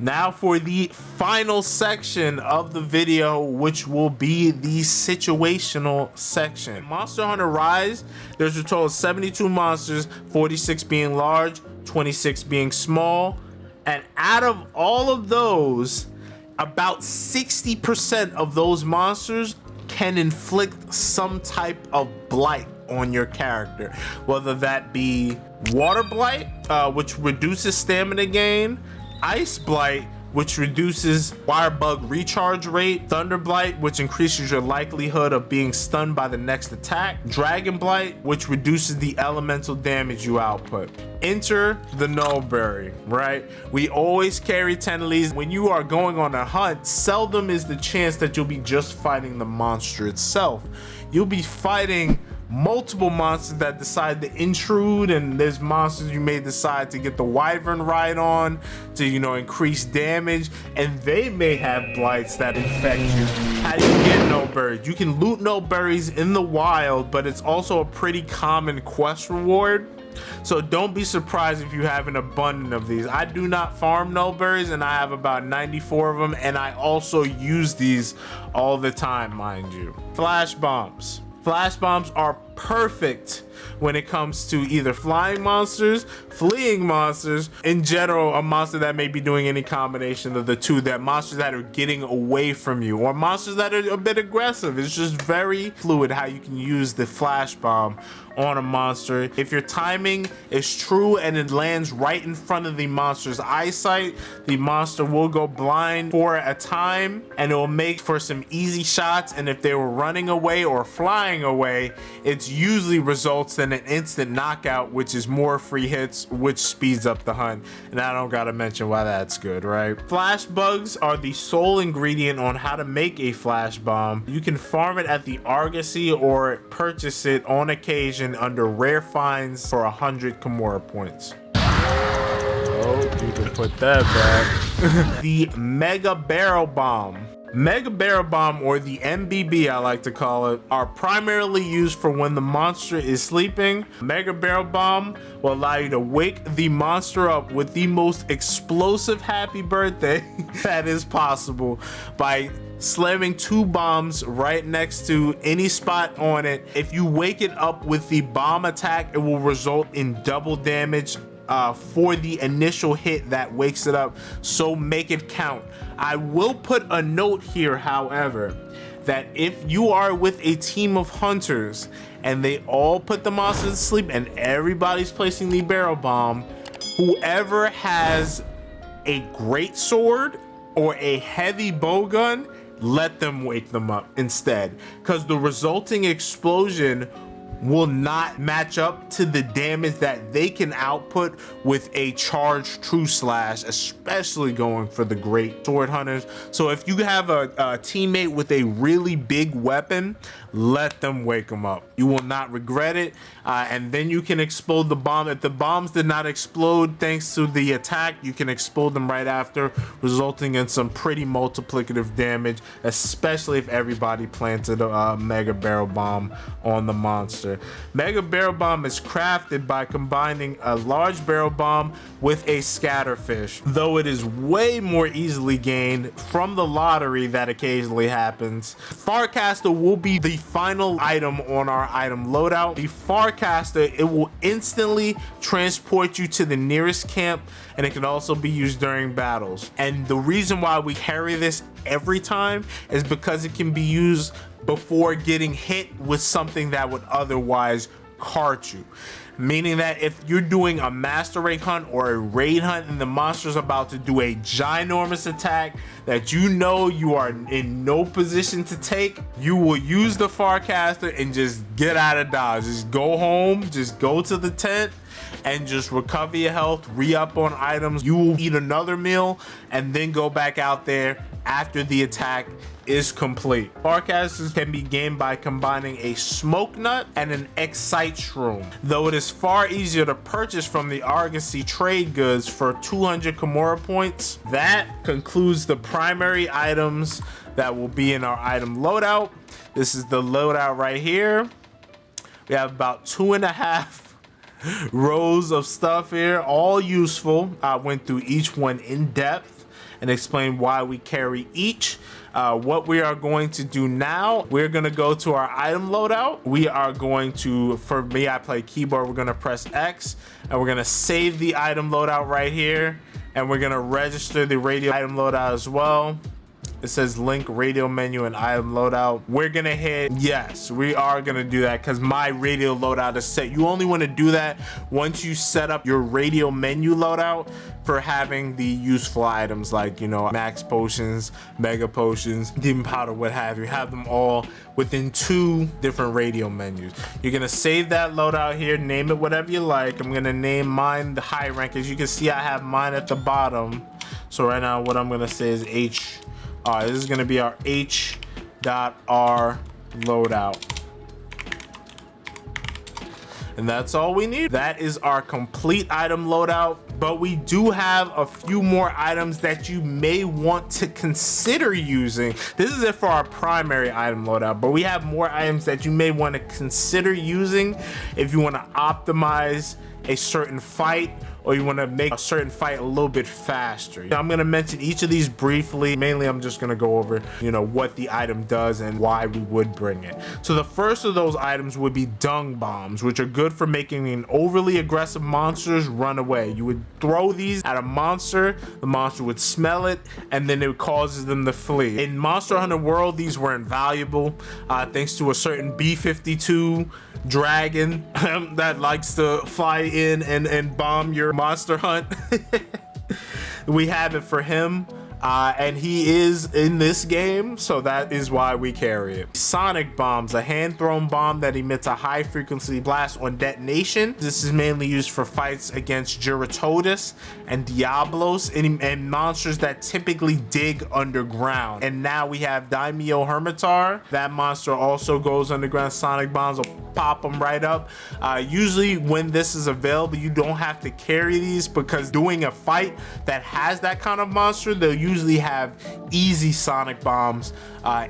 Now for the final section of the video, which will be the situational section. Monster Hunter Rise, there's a total of 72 monsters, 46 being large, 26 being small. And out of all of those, about 60% of those monsters can inflict some type of blight on your character, whether that be water blight, which reduces stamina gain, ice blight, which reduces wire bug recharge rate, thunder blight, which increases your likelihood of being stunned by the next attack, dragon blight, which reduces the elemental damage you output. Enter the NULBERRY, right? We always carry 10 of these. When you are going on a hunt, seldom is the chance that you'll be just fighting the monster itself. You'll be fighting multiple monsters that decide to intrude, and there's monsters you may decide to get the wyvern ride on to, you know, increase damage, and they may have blights that infect you. How do you get NULBERRY? You can loot NULBERRYs in the wild, but it's also a pretty common quest reward. So don't be surprised if you have an abundance of these. I do not farm NULBERRYs, and I have about 94 of them, and I also use these all the time, mind you. Flash bombs. Flash bombs are perfect when it comes to either flying monsters, fleeing monsters, in general, a monster that may be doing any combination of the two, that monsters that are getting away from you, or monsters that are a bit aggressive. It's just very fluid how you can use the flash bomb on a monster. If your timing is true and it lands right in front of the monster's eyesight, the monster will go blind for a time, and it will make for some easy shots. And if they were running away or flying away, it's usually results in an instant knockout, which is more free hits, which speeds up the hunt. And I don't gotta mention why that's good, right? Flash bugs are the sole ingredient on how to make a flash bomb. You can farm it at the Argosy or purchase it on occasion under rare finds for 100 Kimura points. Oh, you can put that back. The Mega Barrel Bomb. Mega Barrel Bomb, or the MBB I like to call it, are primarily used for when the monster is sleeping. Mega Barrel Bomb will allow you to wake the monster up with the most explosive happy birthday that is possible by slamming 2 bombs right next to any spot on it. If you wake it up with the bomb attack, it will result in double damage for the initial hit that wakes it up, so make it count. I will put a note here, however, that if you are with a team of hunters and they all put the monsters to sleep and everybody's placing the barrel bomb, whoever has a great sword or a heavy bow gun, let them wake them up instead, because the resulting explosion will not match up to the damage that they can output with a charged true slash, especially going for the great sword hunters. So if you have a teammate with a really big weapon, let them wake them up. You will not regret it, and then you can explode the bomb. If the bombs did not explode thanks to the attack, you can explode them right after, resulting in some pretty multiplicative damage, especially if everybody planted a Mega Barrel Bomb on the monster. Mega Barrel Bomb is crafted by combining a large barrel bomb with a scatterfish, though it is way more easily gained from the lottery that occasionally happens. FARCASTER will be the final item on our item loadout. The FARCASTER, it will instantly transport you to the nearest camp, and it can also be used during battles. And the reason why we carry this every time is because it can be used before getting hit with something that would otherwise cart you. Meaning that if you're doing a master rank hunt or a raid hunt and the monster's about to do a ginormous attack that you know you are in no position to take, you will use the FARCASTER and just get out of dodge. Just go home, just go to the tent and just recover your health, re-up on items. You will eat another meal and then go back out there after the attack is complete. FARCASTERs can be gained by combining a smoke nut and an excite shroom, though it is far easier to purchase from the Argosy trade goods for 200 Kimura points. That concludes the primary items that will be in our item loadout. This is the loadout right here. We have about 2.5 rows of stuff here, all useful. I went through each one in depth. and explain why we carry each. What we are going to do now, we're going to go to our item loadout. We are going to, for me, I play keyboard, we're going to press X, and we're going to save the item loadout right here, and we're going to register the radio item loadout as well. It says link radio menu and item loadout. We're gonna hit yes. We are gonna do that because my radio loadout is set. You only want to do that once you set up your radio menu loadout for having the useful items like, you know, max potions, mega potions, demon powder, what have you. Have them all within 2 different radio menus. You're gonna save that loadout here, name it whatever you like. I'm gonna name mine the high rank. As you can see, I have mine at the bottom. So right now what I'm gonna say is H. This is gonna be our H.R loadout. And that's all we need. That is our complete item loadout, but we do have a few more items that you may want to consider using. This is it for our primary item loadout, but we have more items that you may want to consider using if you want to optimize a certain fight, or you want to make a certain fight a little bit faster. I'm going to mention each of these briefly. Mainly, I'm just going to go over, you know, what the item does and why we would bring it. So the first of those items would be dung bombs, which are good for making an overly aggressive monsters run away. You would throw these at a monster, the monster would smell it, and then it causes them to flee. In Monster Hunter World, these were invaluable thanks to a certain B-52 dragon that likes to fly in and bomb your monster hunt. We have it for him, and he is in this game, so that is why we carry it. Sonic bombs, a hand-thrown bomb that emits a high-frequency blast on detonation. This is mainly used for fights against Giratodus and Diablos and monsters that typically dig underground. And now we have Daimyo Hermitar. That monster also goes underground. Sonic bombs will pop them right up. Usually when this is available, you don't have to carry these, because doing a fight that has that kind of monster, they'll usually have easy sonic bombs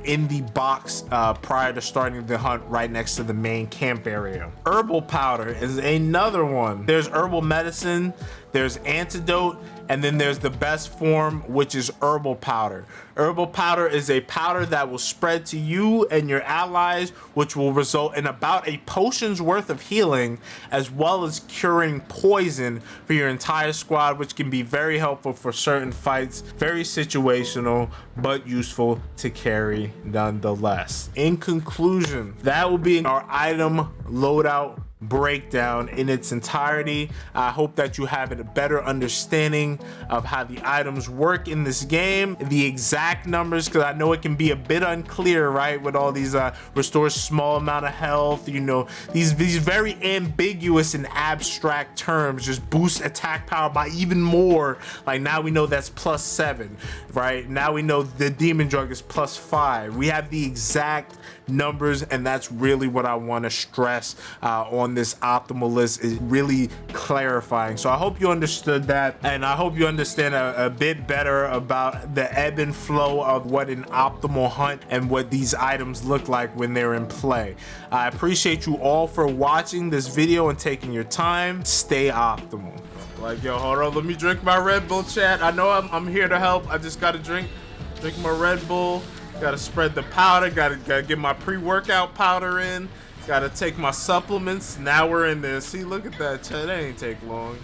in the box prior to starting the hunt right next to the main camp area. Herbal powder is another one. There's herbal medicine, there's antidote, and then there's the best form, which is herbal powder. Herbal powder is a powder that will spread to you and your allies, which will result in about a potion's worth of healing, as well as curing poison for your entire squad, which can be very helpful for certain fights. Very situational, but useful to carry nonetheless. In conclusion, that will be our item loadout breakdown in its entirety. I hope that you have a better understanding of how the items work in this game, the exact numbers, because I know it can be a bit unclear, right, with all these restores small amount of health, you know, these very ambiguous and abstract terms. Just boost attack power by even more. Like now we know that's +7, right? Now we know the demon drug is +5. We have the exact numbers, and that's really what I want to stress on this optimal list, is really clarifying. So I hope you understood that, and I hope you understand a bit better about the ebb and flow of what an optimal hunt and what these items look like when they're in play. I appreciate you all for watching this video and taking your time. Stay optimal. Like, yo, hold on, let me drink my Red Bull, chat. I know I'm here to help. I just gotta drink my Red Bull. Gotta spread the powder, gotta get my pre-workout powder in, gotta take my supplements. Now we're in there. See, look at that, chat. That ain't take long.